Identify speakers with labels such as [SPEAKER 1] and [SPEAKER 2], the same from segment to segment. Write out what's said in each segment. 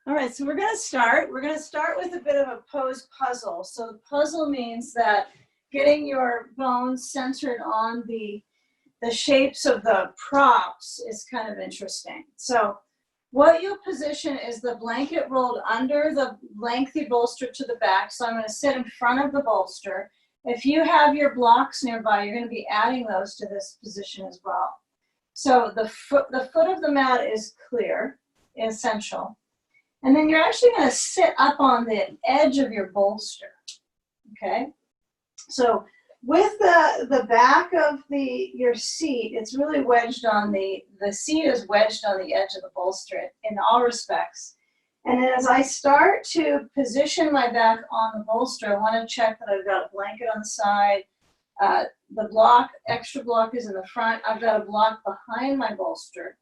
[SPEAKER 1] All right, so we're going to start. We're going to start with a bit of a pose puzzle. So the puzzle means that getting your bones centered on the shapes of the props is kind of interesting. So what you'll position is the blanket rolled under the lengthy bolster to the back. So I'm going to sit in front of the bolster. If you have your blocks nearby, you're going to be adding those to this position as well. So the foot of the mat is clear, essential. And then you're actually going to sit up on the edge of your bolster, okay? So with the back of your seat, it's really wedged on the seat is wedged on the edge of the bolster in all respects. And then as I start to position my back on the bolster, I want to check that I've got a blanket on the side. The extra block is in the front. I've got a block behind my bolster.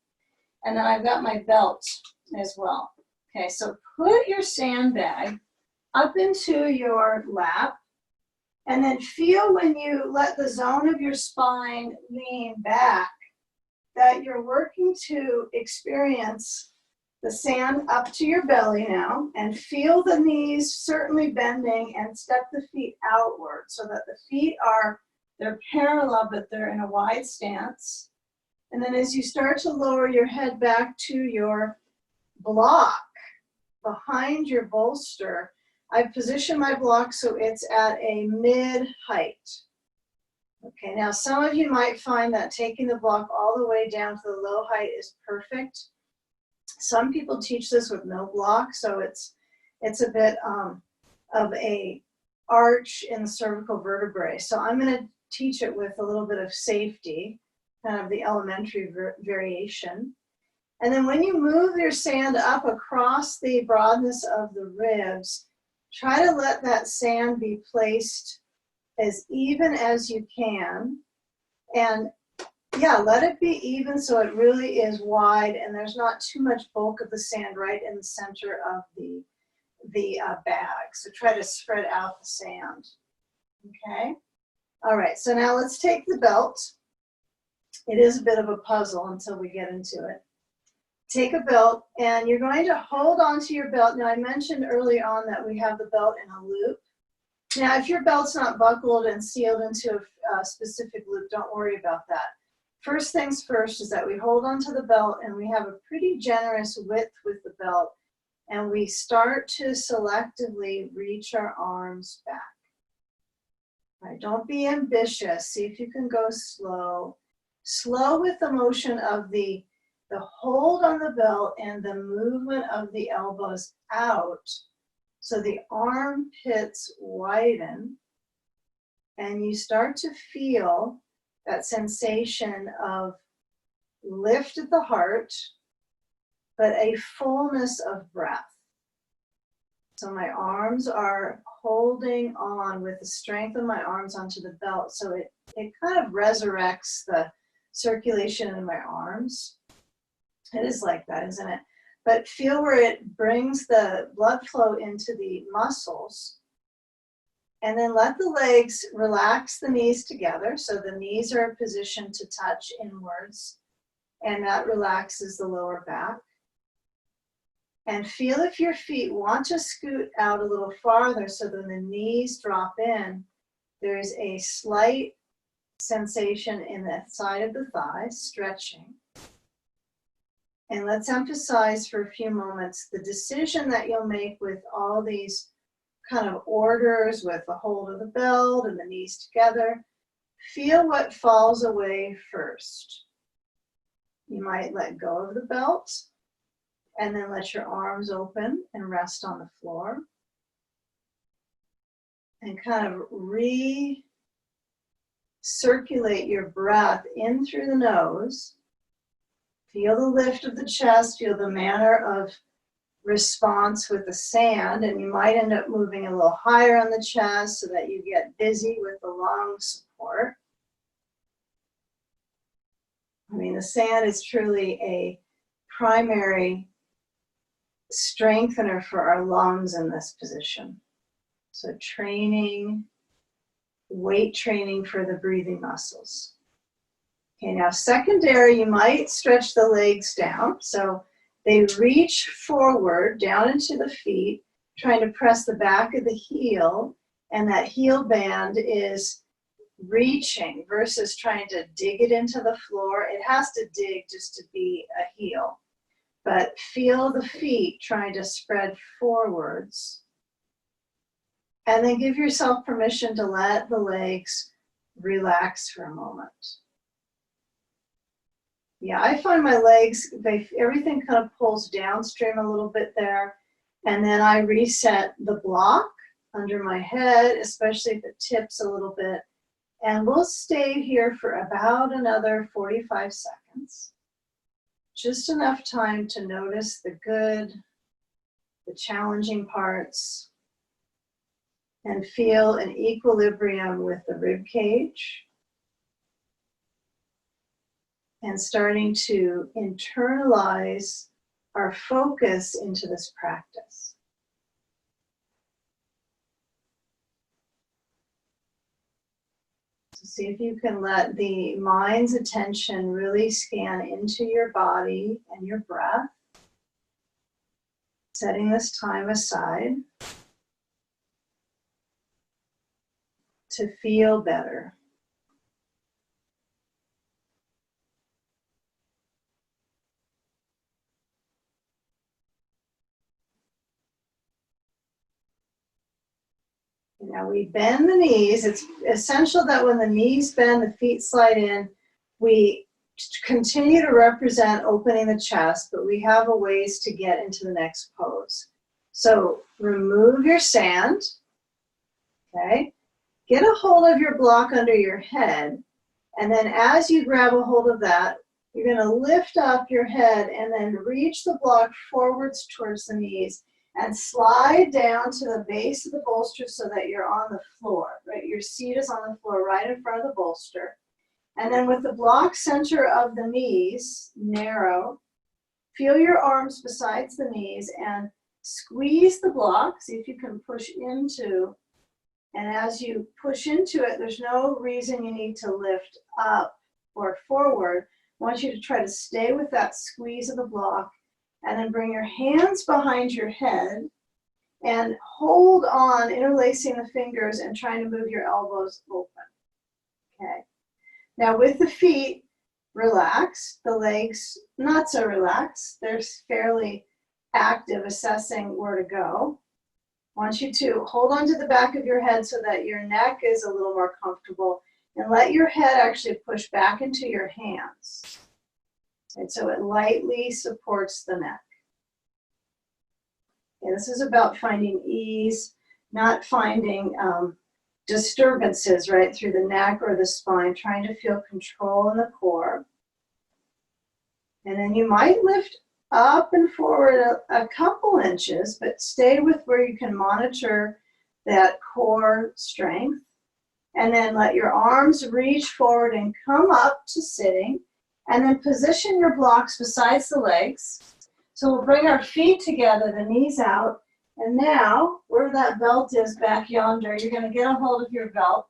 [SPEAKER 1] And then I've got my belt as well. Okay, so put your sandbag up into your lap, and then feel when you let the zone of your spine lean back that you're working to experience the sand up to your belly now, and feel the knees certainly bending, and step the feet outward so that the feet they're parallel, but they're in a wide stance. And then as you start to lower your head back to your block behind your bolster, I've positioned my block so it's at a mid-height. Okay, now some of you might find that taking the block all the way down to the low height is perfect. Some people teach this with no block, so it's a bit of a arch in the cervical vertebrae. So I'm going to teach it with a little bit of safety, kind of the elementary variation. And then when you move your sand up across the broadness of the ribs, try to let that sand be placed as even as you can. And yeah, let it be even so it really is wide and there's not too much bulk of the sand right in the center of the bag. So try to spread out the sand. Okay? All right, so now let's take the belt. It is a bit of a puzzle until we get into it. Take a belt, and you're going to hold onto your belt. Now, I mentioned early on that we have the belt in a loop. Now, if your belt's not buckled and sealed into a specific loop, don't worry about that. First things first is that we hold onto the belt, and we have a pretty generous width with the belt, and we start to selectively reach our arms back. All right, don't be ambitious. See if you can go slow. Slow with the motion of the hold on the belt and the movement of the elbows out so the armpits widen, and you start to feel that sensation of lift at the heart, but a fullness of breath. So my arms are holding on with the strength of my arms onto the belt, so it kind of resurrects the circulation in my arms. It is like that, isn't it? But feel where it brings the blood flow into the muscles. And then let the legs relax the knees together. So the knees are positioned to touch inwards. And that relaxes the lower back. And feel if your feet want to scoot out a little farther so that the knees drop in. There is a slight sensation in the side of the thighs, stretching. And let's emphasize for a few moments the decision that you'll make with all these kind of orders with the hold of the belt and the knees together. Feel what falls away first. You might let go of the belt and then let your arms open and rest on the floor. And kind of recirculate your breath in through the nose. Feel the lift of the chest, feel the manner of response with the sand, and you might end up moving a little higher on the chest so that you get busy with the lung support. I mean, the sand is truly a primary strengthener for our lungs in this position. So training, weight training for the breathing muscles. Okay, now secondary, you might stretch the legs down. So They reach forward down into the feet, trying to press the back of the heel, and that heel band is reaching versus trying to dig it into the floor. It has to dig just to be a heel. But feel the feet trying to spread forwards. And then give yourself permission to let the legs relax for a moment. Yeah, I find my legs, everything kind of pulls downstream a little bit there. And then I reset the block under my head, especially if it tips a little bit. And we'll stay here for about another 45 seconds. Just enough time to notice the good, the challenging parts, and feel an equilibrium with the rib cage. And starting to internalize our focus into this practice. So see if you can let the mind's attention really scan into your body and your breath. Setting this time aside to feel better. Now we bend the knees. It's essential that when the knees bend, the feet slide in, we continue to represent opening the chest, but we have a ways to get into the next pose. So remove your sand, okay? Get a hold of your block under your head, and then as you grab a hold of that, you're gonna lift up your head and then reach the block forwards towards the knees and slide down to the base of the bolster so that you're on the floor, right? Your seat is on the floor right in front of the bolster. And then with the block center of the knees, narrow, feel your arms besides the knees and squeeze the block. See if you can push into, and as you push into it, there's no reason you need to lift up or forward. I want you to try to stay with that squeeze of the block. And then bring your hands behind your head and hold on, interlacing the fingers and trying to move your elbows open. Okay. Now with the feet, relax. The legs, not so relaxed. They're fairly active, assessing where to go. I want you to hold on to the back of your head so that your neck is a little more comfortable and let your head actually push back into your hands. And so it lightly supports the neck. Okay, this is about finding ease, not finding disturbances right through the neck or the spine, trying to feel control in the core. And then you might lift up and forward a couple inches, but stay with where you can monitor that core strength. And then let your arms reach forward and come up to sitting. And then position your blocks besides the legs. So we'll bring our feet together, the knees out. And now, where that belt is back yonder, you're going to get a hold of your belt.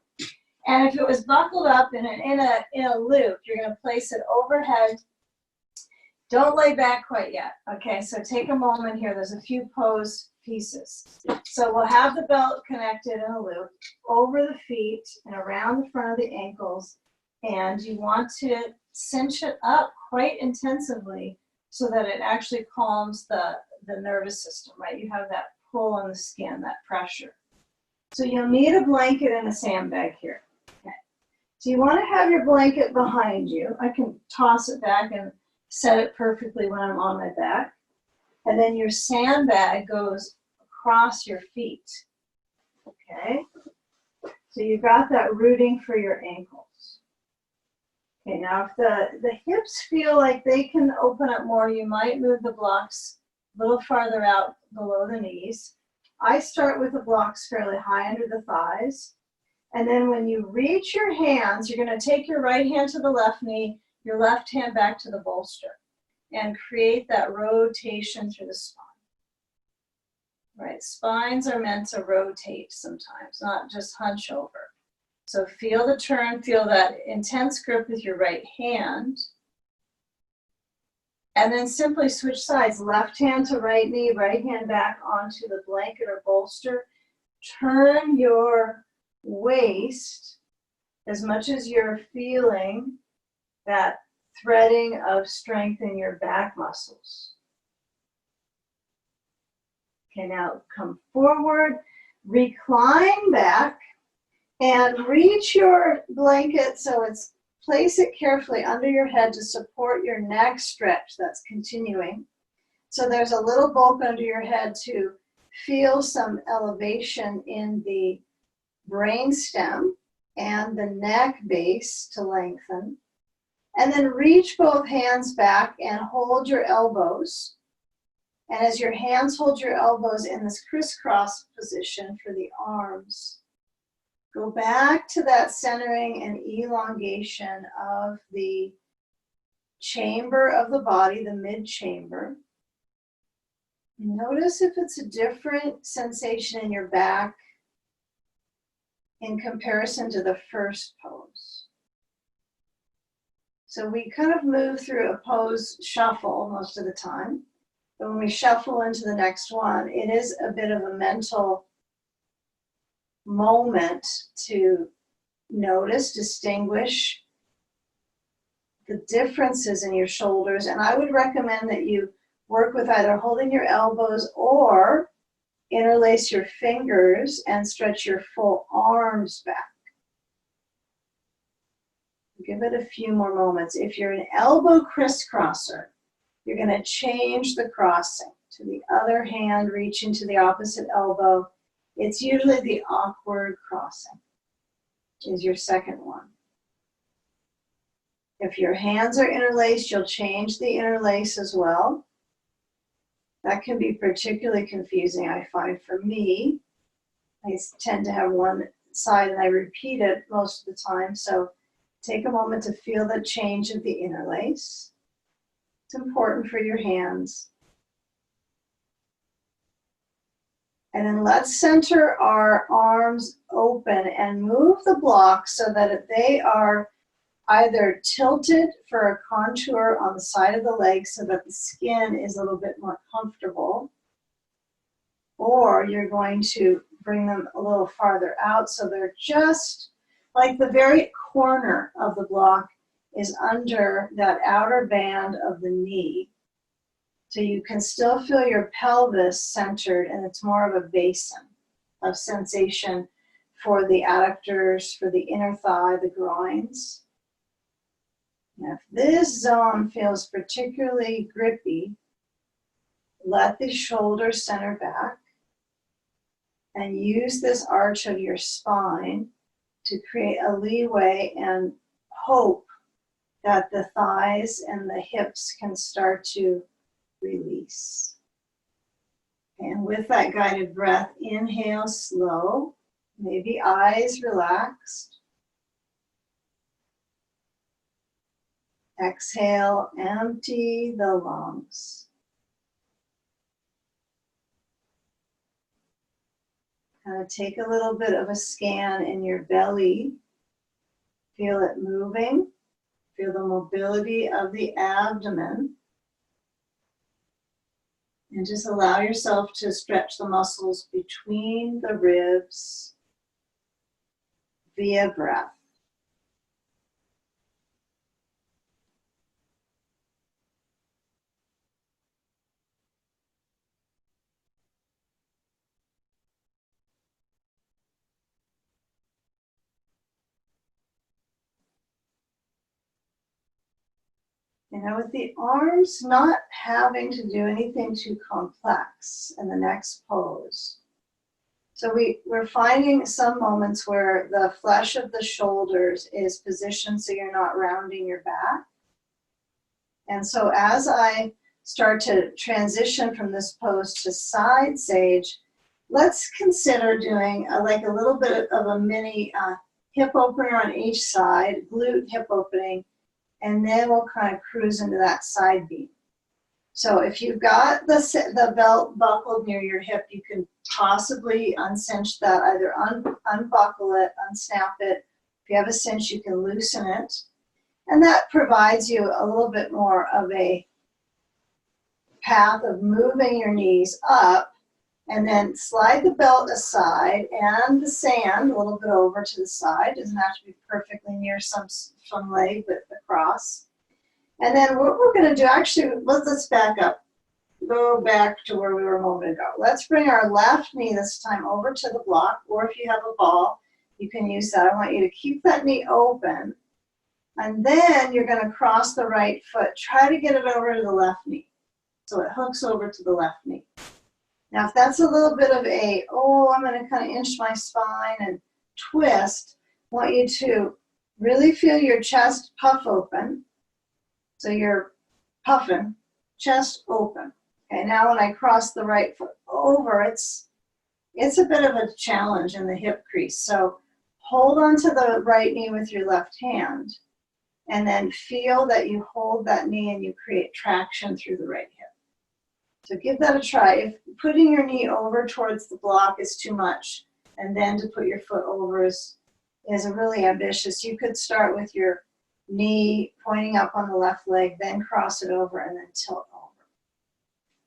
[SPEAKER 1] And if it was buckled up in a loop, you're going to place it overhead. Don't lay back quite yet. Okay, so take a moment here. There's a few pose pieces. So we'll have the belt connected in a loop over the feet and around the front of the ankles. And you want to cinch it up quite intensively so that it actually calms the nervous system, right? You have that pull on the skin, that pressure. So you'll need a blanket and a sandbag here. Okay. So you want to have your blanket behind you. I can toss it back and set it perfectly when I'm on my back. And then your sandbag goes across your feet. Okay. So you've got that rooting for your ankles. Okay, now if the hips feel like they can open up more, you might move the blocks a little farther out below the knees. I start with the blocks fairly high under the thighs. And then when you reach your hands, you're going to take your right hand to the left knee, your left hand back to the bolster, and create that rotation through the spine. Right, spines are meant to rotate sometimes, not just hunch over. So feel the turn, feel that intense grip with your right hand. And then simply switch sides, left hand to right knee, right hand back onto the blanket or bolster. Turn your waist as much as you're feeling that threading of strength in your back muscles. Okay, now come forward, recline back, and reach your blanket so it's, place it carefully under your head to support your neck stretch that's continuing. So there's a little bulk under your head to feel some elevation in the brainstem and the neck base to lengthen. And then reach both hands back and hold your elbows. And as your hands hold your elbows in this crisscross position for the arms, go back to that centering and elongation of the chamber of the body, the mid-chamber. Notice if it's a different sensation in your back in comparison to the first pose. So we kind of move through a pose shuffle most of the time. But when we shuffle into the next one, it is a bit of a mental moment to notice, distinguish the differences in your shoulders. And I would recommend that you work with either holding your elbows or interlace your fingers and stretch your full arms back. Give it a few more moments. If you're an elbow crisscrosser, you're going to change the crossing to the other hand, reaching to the opposite elbow. It's usually the awkward crossing, is your second one. If your hands are interlaced, you'll change the interlace as well. That can be particularly confusing, I find, for me. I tend to have one side and I repeat it most of the time. So take a moment to feel the change of the interlace. It's important for your hands. And then let's center our arms open and move the blocks so that they are either tilted for a contour on the side of the leg so that the skin is a little bit more comfortable, or you're going to bring them a little farther out so they're just like the very corner of the block is under that outer band of the knee. So you can still feel your pelvis centered, and it's more of a basin of sensation for the adductors, for the inner thigh, the groins. Now, if this zone feels particularly grippy, let the shoulders center back and use this arch of your spine to create a leeway and hope that the thighs and the hips can start to release. And with that guided breath, inhale slow, maybe eyes relaxed. Exhale, empty the lungs. Kind of take a little bit of a scan in your belly. Feel it moving. Feel the mobility of the abdomen. And just allow yourself to stretch the muscles between the ribs via breath. You know, with the arms not having to do anything too complex in the next pose. So we're finding some moments where the flesh of the shoulders is positioned so you're not rounding your back. And so as I start to transition from this pose to side sage, let's consider doing like a little bit of a mini hip opener on each side, glute hip opening, and then we'll kind of cruise into that side beam. So if you've got the belt buckled near your hip, you can possibly uncinch that, either unbuckle it, unsnap it. If you have a cinch, you can loosen it. And that provides you a little bit more of a path of moving your knees up, and then slide the belt aside and the sand a little bit over to the side. Doesn't have to be perfectly near some leg, but across. And then what we're going to do, actually, let's back up. Go back to where we were a moment ago. Let's bring our left knee this time over to the block, or if you have a ball, you can use that. I want you to keep that knee open, and then you're going to cross the right foot. Try to get it over to the left knee, so it hooks over to the left knee. Now, if that's a little bit of a, I'm going to kind of inch my spine and twist, I want you to really feel your chest puff open. So you're puffing, chest open. Okay, now when I cross the right foot over, it's a bit of a challenge in the hip crease. So hold onto the right knee with your left hand, and then feel that you hold that knee and you create traction through the right hip. So give that a try. If putting your knee over towards the block is too much, and then to put your foot over is really ambitious, you could start with your knee pointing up on the left leg, then cross it over, and then tilt over.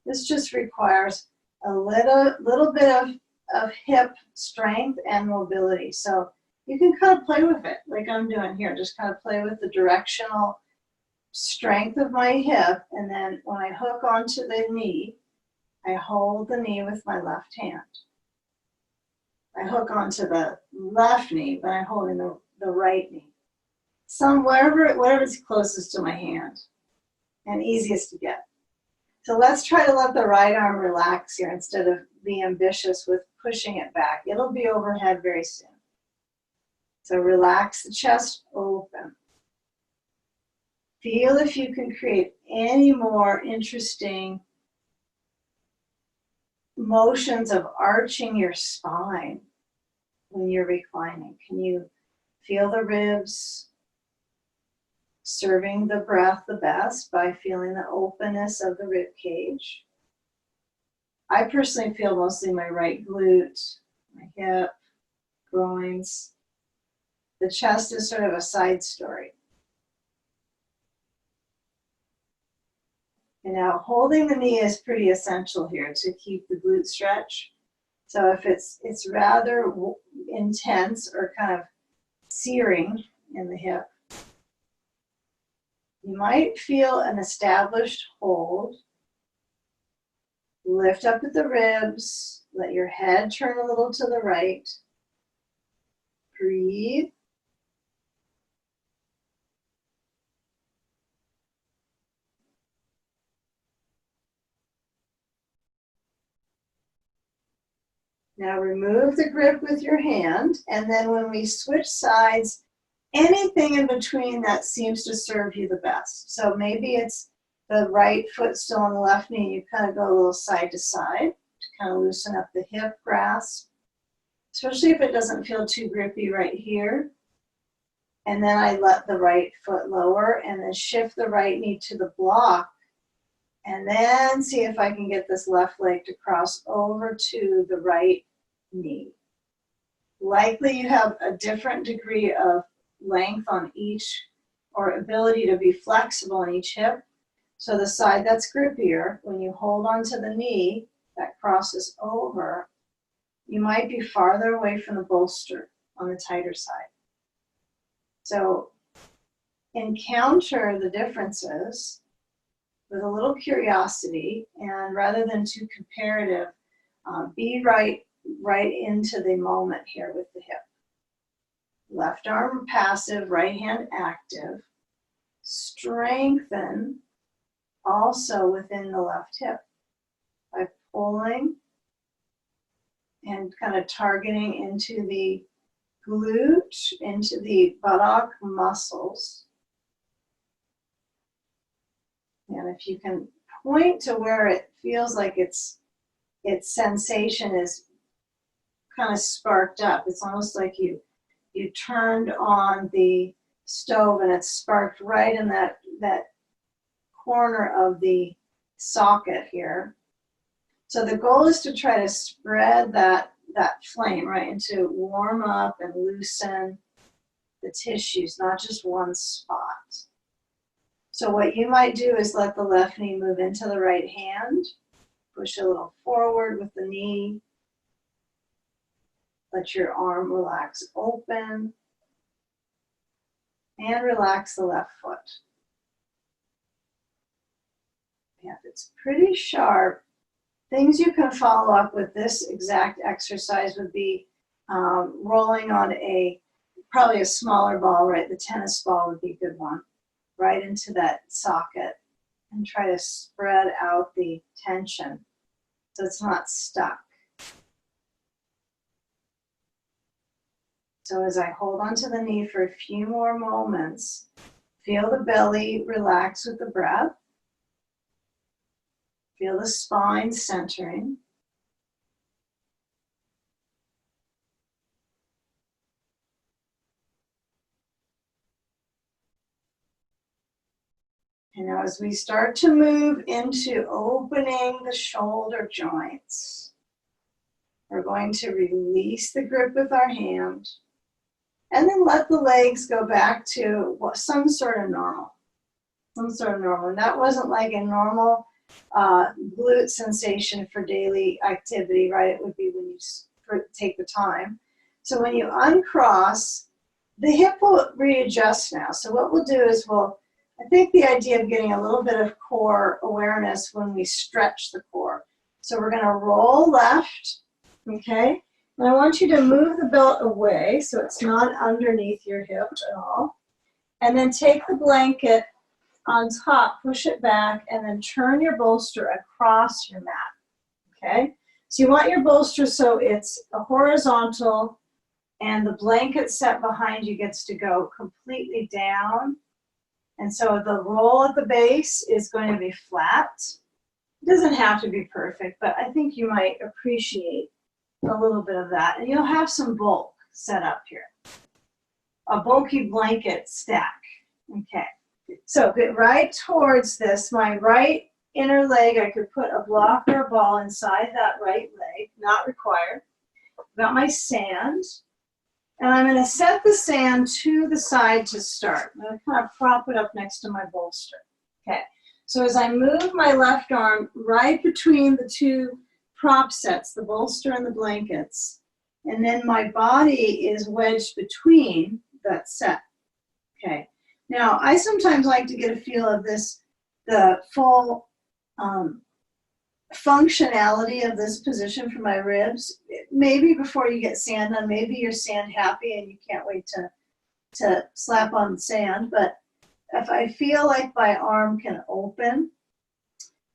[SPEAKER 1] This just requires a little bit of hip strength and mobility. So you can kind of play with it like I'm doing here. Just kind of play with the directional strength of my hip, and then when I hook onto the knee, I hold the knee with my left hand. I hook onto the left knee, but I'm holding the right knee. Whatever's closest to my hand and easiest to get. So let's try to let the right arm relax here instead of be ambitious with pushing it back. It'll be overhead very soon. So relax the chest open. Feel if you can create any more interesting motions of arching your spine when you're reclining. Can you feel the ribs serving the breath the best by feeling the openness of the rib cage? I personally feel mostly my right glute, my hip, groins. The chest is sort of a side story. And now holding the knee is pretty essential here to keep the glute stretch. So if it's rather intense or kind of searing in the hip, you might feel an established hold. Lift up at the ribs, let your head turn a little to the right. Breathe. Now remove the grip with your hand, and then when we switch sides, anything in between that seems to serve you the best. So maybe it's the right foot still on the left knee, you kind of go a little side to side to kind of loosen up the hip grasp, especially if it doesn't feel too grippy right here. And then I let the right foot lower and then shift the right knee to the block, and then see if I can get this left leg to cross over to the right knee. Likely you have a different degree of length on each, or ability to be flexible in each hip. So the side that's grippier, when you hold onto the knee that crosses over, you might be farther away from the bolster on the tighter side. So encounter the differences with a little curiosity, and rather than too comparative, be right into the moment here with the hip. Left arm passive, right hand active. Strengthen also within the left hip by pulling and kind of targeting into the glute, into the buttock muscles. And if you can point to where it feels like its sensation is kind of sparked up, it's almost like you turned on the stove and it's sparked right in that corner of the socket here. So the goal is to try to spread that flame, right, and to warm up and loosen the tissues, not just one spot. So what you might do is let the left knee move into the right hand. Push a little forward with the knee. Let your arm relax open. And relax the left foot. Yeah, if it's pretty sharp, things you can follow up with this exact exercise would be rolling on probably a smaller ball, right? The tennis ball would be a good one. Right into that socket and try to spread out the tension so it's not stuck. So as I hold onto the knee for a few more moments, feel the belly relax with the breath. Feel the spine centering. And now as we start to move into opening the shoulder joints, we're going to release the grip with our hand and then let the legs go back to some sort of normal. Some sort of normal. And that wasn't like a normal glute sensation for daily activity, right? It would be when you take the time. So when you uncross, the hip will readjust now. So what we'll do is I think the idea of getting a little bit of core awareness when we stretch the core. So we're going to roll left, okay? And I want you to move the belt away so it's not underneath your hip at all. And then take the blanket on top, push it back, and then turn your bolster across your mat, okay? So you want your bolster so it's a horizontal and the blanket set behind you gets to go completely down. And so the roll at the base is going to be flat. It doesn't have to be perfect, but I think you might appreciate a little bit of that. And you'll have some bulk set up here. A bulky blanket stack. Okay. So get right towards this. My right inner leg, I could put a block or a ball inside that right leg, not required. Got my sand. And I'm going to set the sand to the side to start. I'm going to kind of prop it up next to my bolster. Okay. So as I move my left arm right between the two prop sets, the bolster and the blankets, and then my body is wedged between that set. Okay. Now, I sometimes like to get a feel of this, the full functionality of this position for my ribs. Maybe before you get sand on, maybe you're sand happy and you can't wait to slap on sand. But if I feel like my arm can open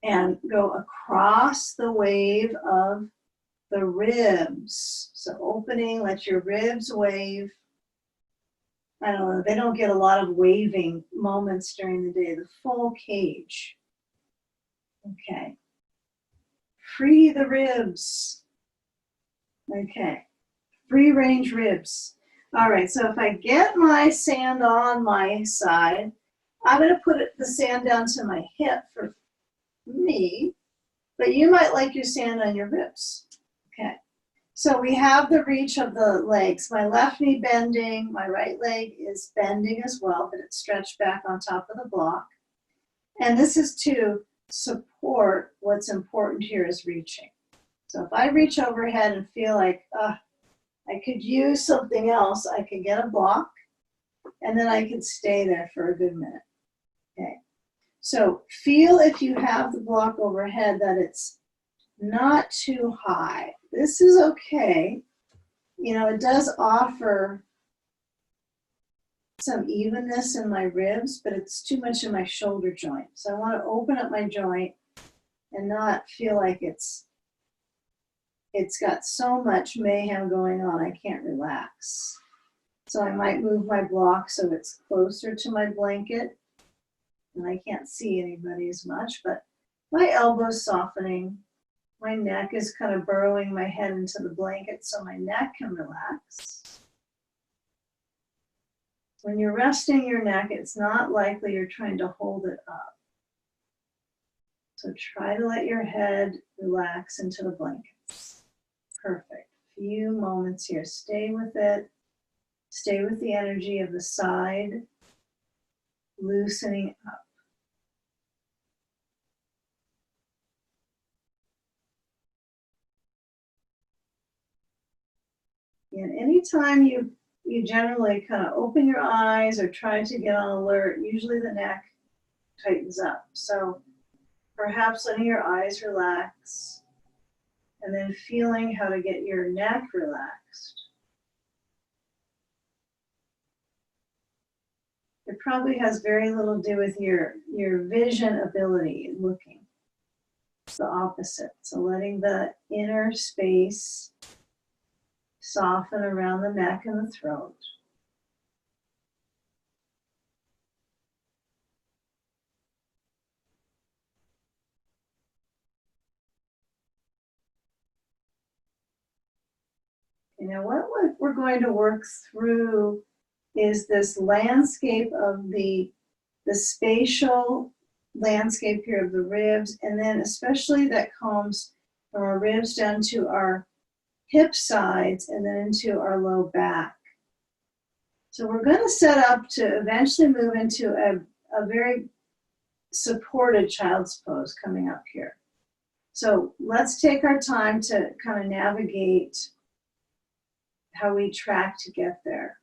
[SPEAKER 1] and go across the wave of the ribs. So opening, let your ribs wave. I don't know, they don't get a lot of waving moments during the day, the full cage. Okay. Free the ribs. Okay. Free range ribs. All right, so if I get my sand on my side, I'm going to put the sand down to my hip for me, but you might like your sand on your ribs. Okay. So we have the reach of the legs. My left knee bending, my right leg is bending as well, but it's stretched back on top of the block. And this is to support what's important here is reaching. So if I reach overhead and feel like I could use something else, I can get a block, and then I can stay there for a good minute. Okay. So feel if you have the block overhead that it's not too high. This is okay. You know, it does offer some evenness in my ribs, but it's too much in my shoulder joint. So I want to open up my joint and not feel like it's got so much mayhem going on, I can't relax. So I might move my block so it's closer to my blanket, and I can't see anybody as much, but my elbow's softening. My neck is kind of burrowing my head into the blanket so my neck can relax. When you're resting your neck, it's not likely you're trying to hold it up. So try to let your head relax into the blankets. Perfect. Few moments here. Stay with it. Stay with the energy of the side, loosening up. And anytime you generally kind of open your eyes or try to get on alert, usually the neck tightens up. So perhaps letting your eyes relax and then feeling how to get your neck relaxed. It probably has very little to do with your vision ability in looking. It's the opposite. So letting the inner space soften around the neck and the throat. You know, what we're going to work through is this landscape of the spatial landscape here of the ribs, and then especially that comes from our ribs down to our hip sides and then into our low back. So we're going to set up to eventually move into a very supported child's pose coming up here. So let's take our time to kind of navigate how we track to get there.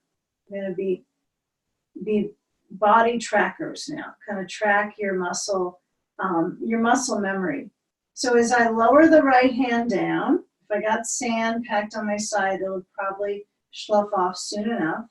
[SPEAKER 1] We're going to be body trackers now, kind of track your muscle memory. So as I lower the right hand down, if I got sand packed on my side, it would probably slough off soon enough.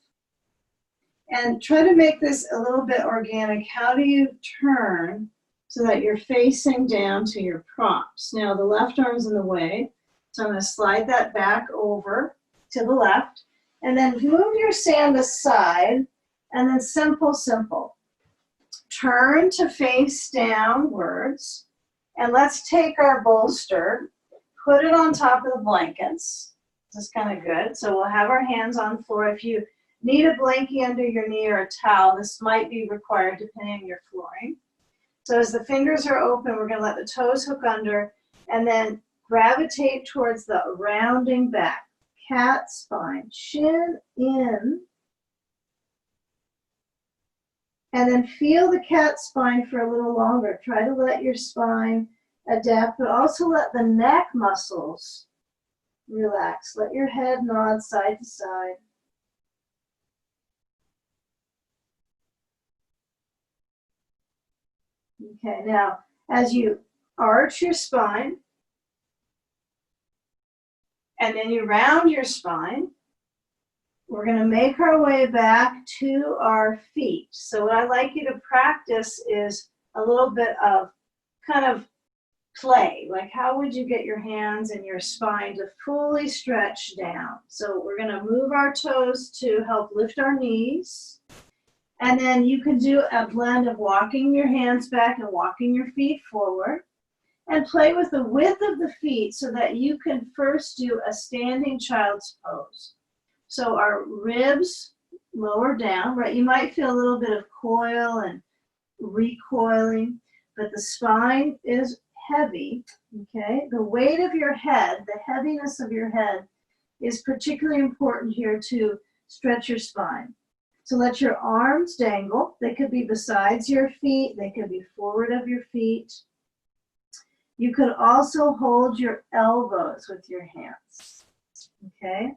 [SPEAKER 1] And try to make this a little bit organic. How do you turn so that you're facing down to your props? Now the left arm's in the way, so I'm going to slide that back over to the left, and then move your sand aside, and then simple. Turn to face downwards, and let's take our bolster, put it on top of the blankets. This is kind of good. So we'll have our hands on the floor. If you need a blankie under your knee or a towel, this might be required depending on your flooring. So as the fingers are open, we're going to let the toes hook under, and then gravitate towards the rounding back. Cat spine, chin in, and then feel the cat spine for a little longer. Try to let your spine adapt, but also let the neck muscles relax. Let your head nod side to side. Okay, now as you arch your spine, and then you round your spine, we're going to make our way back to our feet. So what I'd like you to practice is a little bit of kind of play. Like how would you get your hands and your spine to fully stretch down? So we're going to move our toes to help lift our knees. And then you can do a blend of walking your hands back and walking your feet forward. And play with the width of the feet so that you can first do a standing child's pose. So our ribs lower down, right? You might feel a little bit of coil and recoiling, but the spine is heavy, okay? The weight of your head, the heaviness of your head is particularly important here to stretch your spine. So let your arms dangle. They could be besides your feet. They could be forward of your feet. You could also hold your elbows with your hands, okay?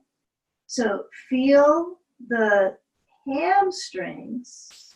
[SPEAKER 1] So feel the hamstrings